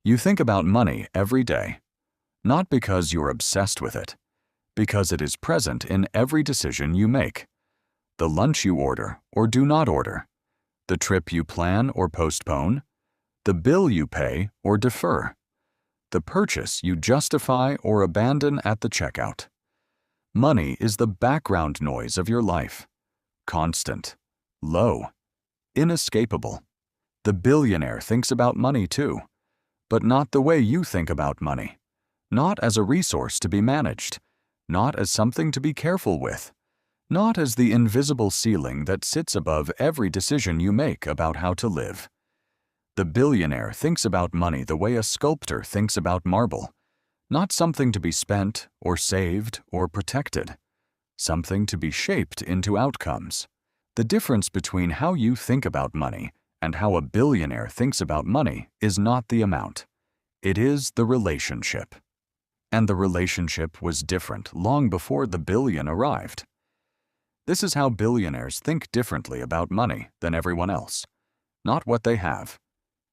You think about money every day, not because you're obsessed with it, because it is present in every decision you make. The lunch you order or do not order, the trip you plan or postpone, the bill you pay or defer, the purchase you justify or abandon at the checkout. Money is the background noise of your life, constant, low, inescapable. The billionaire thinks about money too, but not the way you think about money, not as a resource to be managed, not as something to be careful with, not as the invisible ceiling that sits above every decision you make about how to live. The billionaire thinks about money the way a sculptor thinks about marble, not something to be spent or saved or protected, something to be shaped into outcomes. The difference between how you think about money and how a billionaire thinks about money is not the amount. It is the relationship. And the relationship was different long before the billion arrived. This is how billionaires think differently about money than everyone else. Not what they have,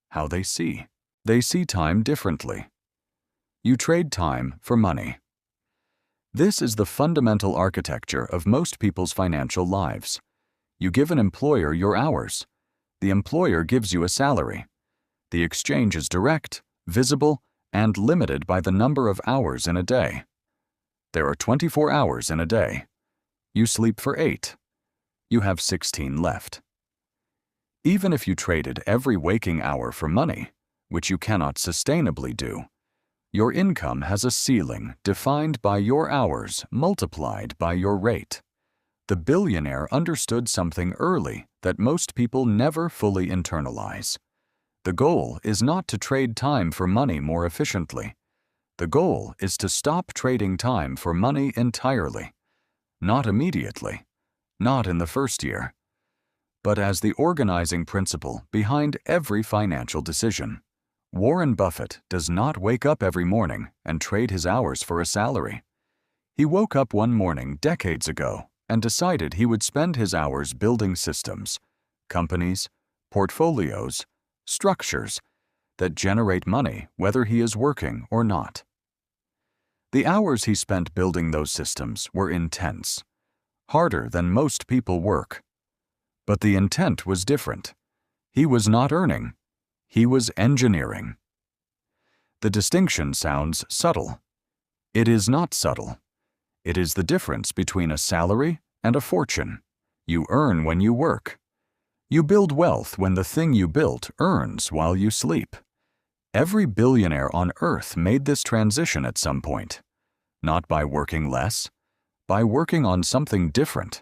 how they see. They see time differently. You trade time for money. This is the fundamental architecture of most people's financial lives. You give an employer your hours. The employer gives you a salary. The exchange is direct, visible, and limited by the number of hours in a day. There are 24 hours in a day. You sleep for 8. You have 16 left. Even if you traded every waking hour for money, which you cannot sustainably do, your income has a ceiling defined by your hours multiplied by your rate. The billionaire understood something early that most people never fully internalize. The goal is not to trade time for money more efficiently. The goal is to stop trading time for money entirely. Not immediately, not in the first year, but as the organizing principle behind every financial decision. Warren Buffett does not wake up every morning and trade his hours for a salary. He woke up one morning decades ago and decided he would spend his hours building systems, companies, portfolios, structures that generate money whether he is working or not. The hours he spent building those systems were intense, harder than most people work. But the intent was different. He was not earning. He was engineering. The distinction sounds subtle. It is not subtle. It is the difference between a salary and a fortune. You earn when you work. You build wealth when the thing you built earns while you sleep. Every billionaire on earth made this transition at some point. Not by working less, by working on something different,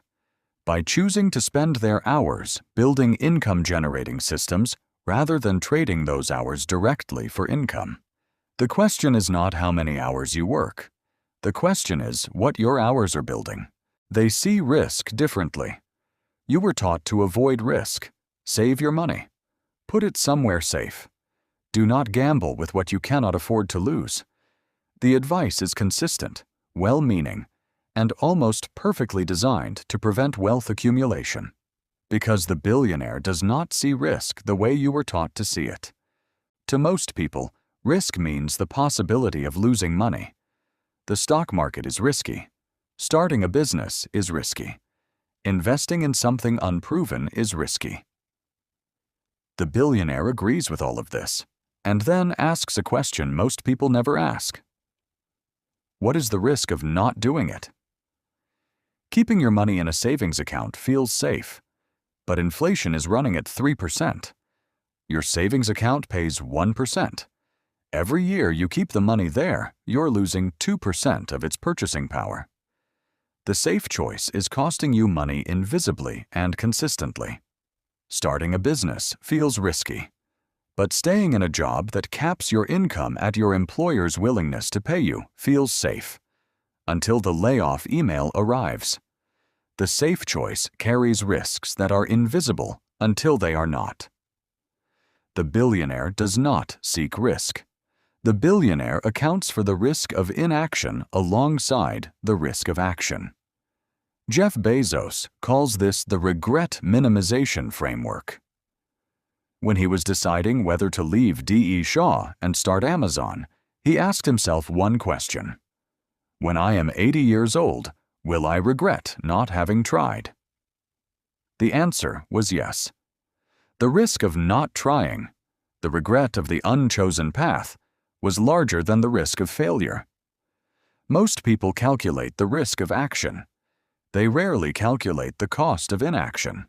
by choosing to spend their hours building income-generating systems rather than trading those hours directly for income. The question is not how many hours you work. The question is what your hours are building. They see risk differently. You were taught to avoid risk. Save your money. Put it somewhere safe. Do not gamble with what you cannot afford to lose. The advice is consistent, well-meaning, and almost perfectly designed to prevent wealth accumulation. Because the billionaire does not see risk the way you were taught to see it. To most people, risk means the possibility of losing money. The stock market is risky. Starting a business is risky. Investing in something unproven is risky. The billionaire agrees with all of this, and then asks a question most people never ask. What is the risk of not doing it? Keeping your money in a savings account feels safe, but inflation is running at 3%. Your savings account pays 1%. Every year you keep the money there, you're losing 2% of its purchasing power. The safe choice is costing you money invisibly and consistently. Starting a business feels risky, but staying in a job that caps your income at your employer's willingness to pay you feels safe, until the layoff email arrives. The safe choice carries risks that are invisible until they are not. The billionaire does not seek risk. The billionaire accounts for the risk of inaction alongside the risk of action. Jeff Bezos calls this the regret minimization framework. When he was deciding whether to leave D.E. Shaw and start Amazon, he asked himself one question: when I am 80 years old, will I regret not having tried? The answer was yes. The risk of not trying, the regret of the unchosen path, was larger than the risk of failure. Most people calculate the risk of action. They rarely calculate the cost of inaction.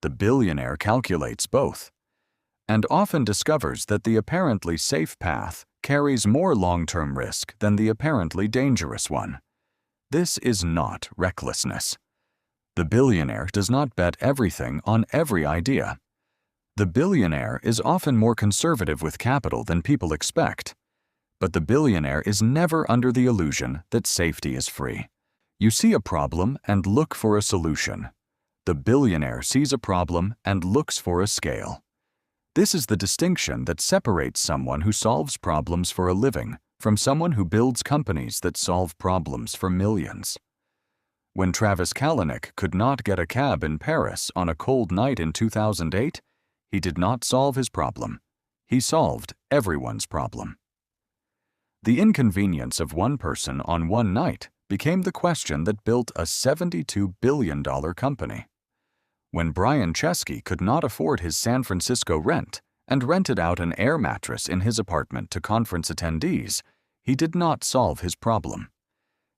The billionaire calculates both, and often discovers that the apparently safe path carries more long-term risk than the apparently dangerous one. This is not recklessness. The billionaire does not bet everything on every idea. The billionaire is often more conservative with capital than people expect. But the billionaire is never under the illusion that safety is free. You see a problem and look for a solution. The billionaire sees a problem and looks for a scale. This is the distinction that separates someone who solves problems for a living from someone who builds companies that solve problems for millions. When Travis Kalanick could not get a cab in Paris on a cold night in 2008, he did not solve his problem. He solved everyone's problem. The inconvenience of one person on one night became the question that built a $72 billion company. When Brian Chesky could not afford his San Francisco rent and rented out an air mattress in his apartment to conference attendees, he did not solve his problem.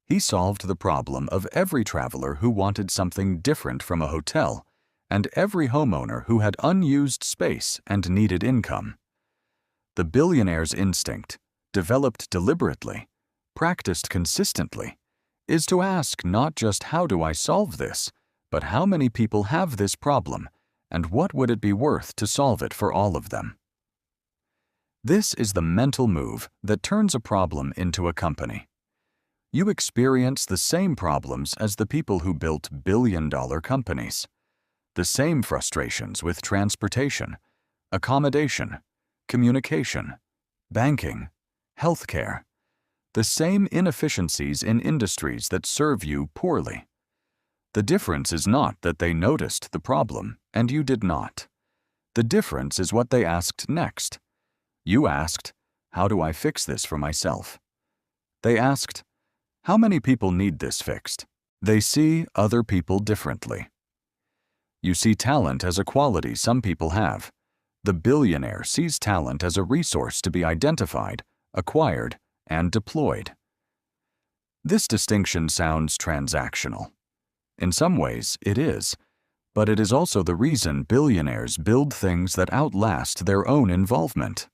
He solved the problem of every traveler who wanted something different from a hotel and every homeowner who had unused space and needed income. The billionaire's instinct, developed deliberately, practiced consistently, is to ask not just how do I solve this, but how many people have this problem, and what would it be worth to solve it for all of them? This is the mental move that turns a problem into a company. You experience the same problems as the people who built billion-dollar companies. The same frustrations with transportation, accommodation, communication, banking, healthcare. The same inefficiencies in industries that serve you poorly. The difference is not that they noticed the problem and you did not. The difference is what they asked next. You asked, how do I fix this for myself? They asked, how many people need this fixed? They see other people differently. You see talent as a quality some people have. The billionaire sees talent as a resource to be identified, acquired, and deployed. This distinction sounds transactional. In some ways, it is, but it is also the reason billionaires build things that outlast their own involvement.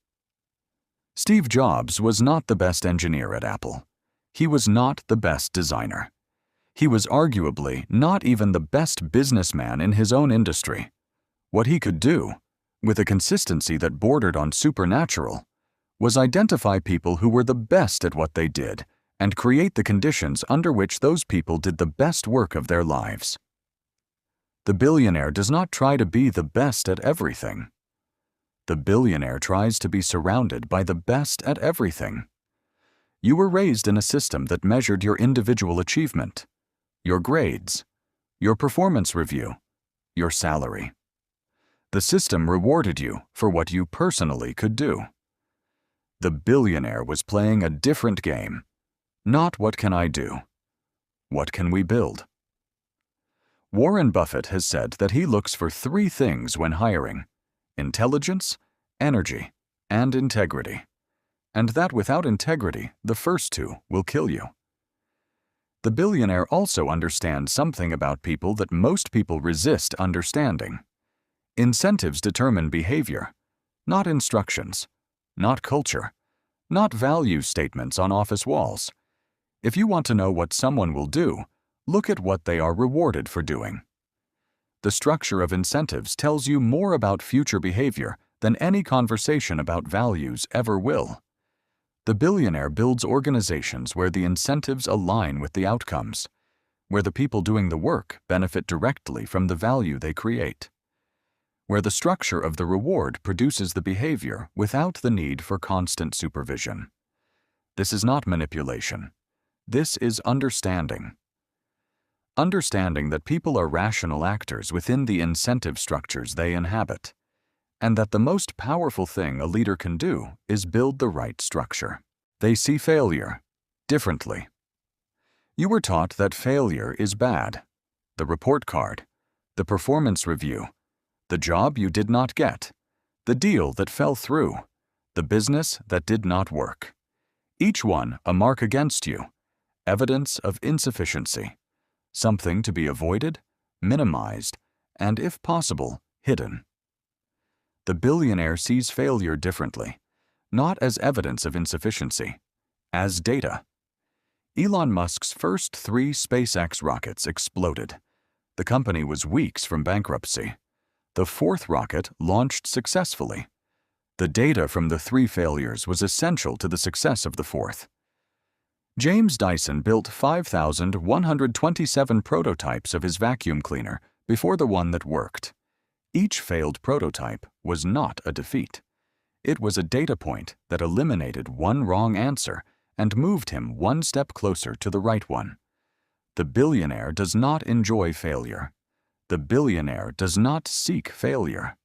Steve Jobs was not the best engineer at Apple. He was not the best designer. He was arguably not even the best businessman in his own industry. What he could do, with a consistency that bordered on supernatural, was identify people who were the best at what they did and create the conditions under which those people did the best work of their lives. The billionaire does not try to be the best at everything. The billionaire tries to be surrounded by the best at everything. You were raised in a system that measured your individual achievement, your grades, your performance review, your salary. The system rewarded you for what you personally could do. The billionaire was playing a different game. Not what can I do? What can we build? Warren Buffett has said that he looks for three things when hiring: intelligence, energy, and integrity. And that without integrity, the first two will kill you. The billionaire also understands something about people that most people resist understanding. Incentives determine behavior, not instructions, not culture, not value statements on office walls. If you want to know what someone will do, look at what they are rewarded for doing. The structure of incentives tells you more about future behavior than any conversation about values ever will. The billionaire builds organizations where the incentives align with the outcomes, where the people doing the work benefit directly from the value they create, where the structure of the reward produces the behavior without the need for constant supervision. This is not manipulation. This is understanding. Understanding that people are rational actors within the incentive structures they inhabit, and that the most powerful thing a leader can do is build the right structure. They see failure differently. You were taught that failure is bad. The report card, the performance review, the job you did not get, the deal that fell through, the business that did not work. Each one a mark against you, evidence of insufficiency, something to be avoided, minimized, and if possible, hidden. The billionaire sees failure differently, not as evidence of insufficiency, as data. Elon Musk's first 3 SpaceX rockets exploded. The company was weeks from bankruptcy. The 4th rocket launched successfully. The data from the 3 failures was essential to the success of the 4th. James Dyson built 5,127 prototypes of his vacuum cleaner before the one that worked. Each failed prototype was not a defeat. It was a data point that eliminated one wrong answer and moved him one step closer to the right one. The billionaire does not enjoy failure. The billionaire does not seek failure.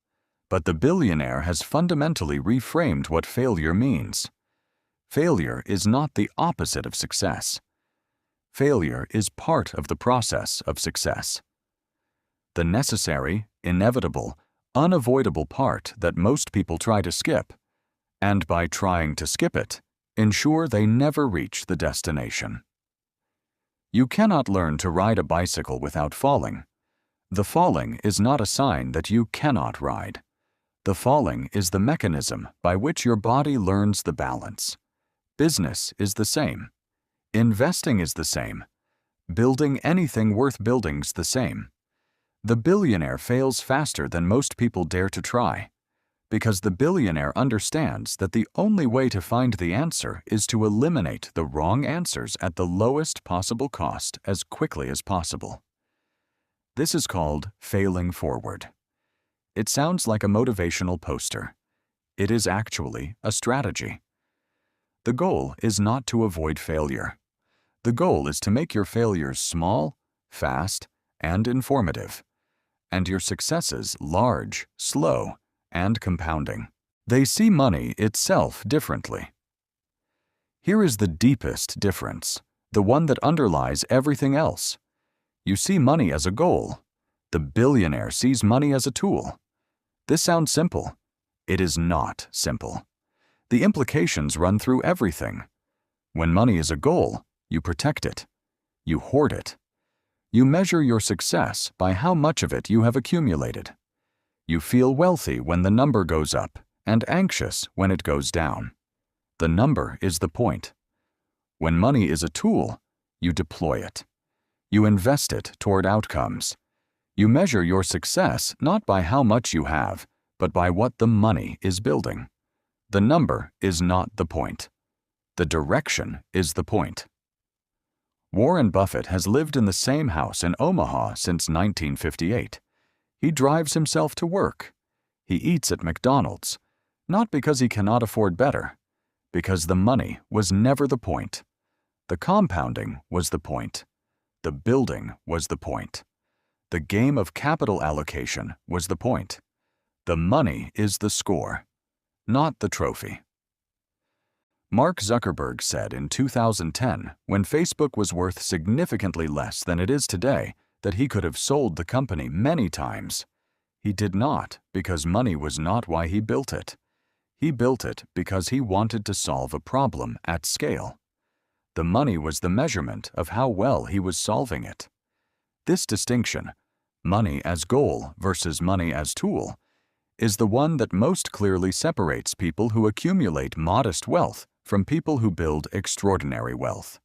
But the billionaire has fundamentally reframed what failure means. Failure is not the opposite of success. Failure is part of the process of success. The necessary, inevitable, unavoidable part that most people try to skip, and by trying to skip it, ensure they never reach the destination. You cannot learn to ride a bicycle without falling. The falling is not a sign that you cannot ride. The falling is the mechanism by which your body learns the balance. Business is the same. Investing is the same. Building anything worth building's the same. The billionaire fails faster than most people dare to try, because the billionaire understands that the only way to find the answer is to eliminate the wrong answers at the lowest possible cost as quickly as possible. This is called failing forward. It sounds like a motivational poster. It is actually a strategy. The goal is not to avoid failure. The goal is to make your failures small, fast, and informative, and your successes large, slow, and compounding. They see money itself differently. Here is the deepest difference, the one that underlies everything else. You see money as a goal. The billionaire sees money as a tool. This sounds simple. It is not simple. The implications run through everything. When money is a goal, you protect it. You hoard it. You measure your success by how much of it you have accumulated. You feel wealthy when the number goes up and anxious when it goes down. The number is the point. When money is a tool, you deploy it. You invest it toward outcomes. You measure your success not by how much you have, but by what the money is building. The number is not the point. The direction is the point. Warren Buffett has lived in the same house in Omaha since 1958. He drives himself to work. He eats at McDonald's, not because he cannot afford better, because the money was never the point. The compounding was the point. The building was the point. The game of capital allocation was the point. The money is the score, not the trophy. Mark Zuckerberg said in 2010, when Facebook was worth significantly less than it is today, that he could have sold the company many times. He did not, because money was not why he built it. He built it because he wanted to solve a problem at scale. The money was the measurement of how well he was solving it. This distinction, money as goal versus money as tool, is the one that most clearly separates people who accumulate modest wealth from people who build extraordinary wealth.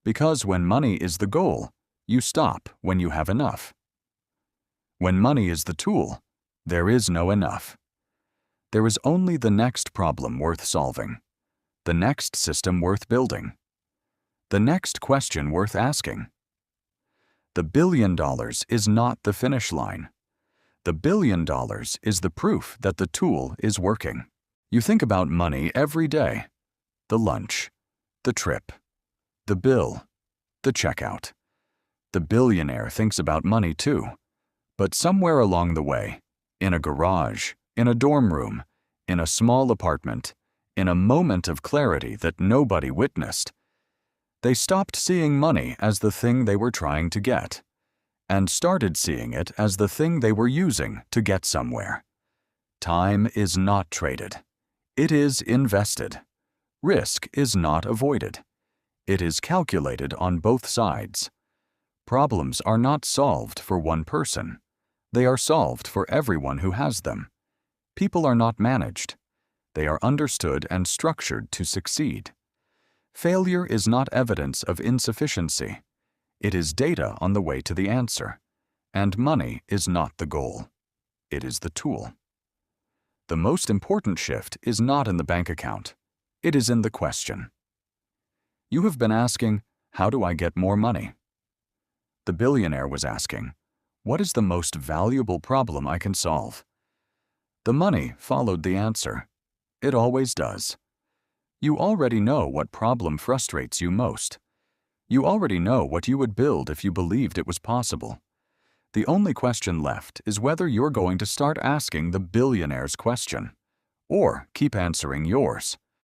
Because when money is the goal, you stop when you have enough. When money is the tool, there is no enough. There is only the next problem worth solving, the next system worth building, the next question worth asking. The $1 billion is not the finish line. The $1 billion is the proof that the tool is working. You think about money every day. The lunch, the trip, the bill, the checkout. The billionaire thinks about money too, but somewhere along the way, in a garage, in a dorm room, in a small apartment, in a moment of clarity that nobody witnessed. They stopped seeing money as the thing they were trying to get, and started seeing it as the thing they were using to get somewhere. Time is not traded. It is invested. Risk is not avoided. It is calculated on both sides. Problems are not solved for one person. They are solved for everyone who has them. People are not managed. They are understood and structured to succeed. Failure is not evidence of insufficiency. It is data on the way to the answer. And money is not the goal. It is the tool. The most important shift is not in the bank account. It is in the question. You have been asking, how do I get more money? The billionaire was asking, what is the most valuable problem I can solve? The money followed the answer. It always does. You already know what problem frustrates you most. You already know what you would build if you believed it was possible. The only question left is whether you're going to start asking the billionaire's question, or keep answering yours.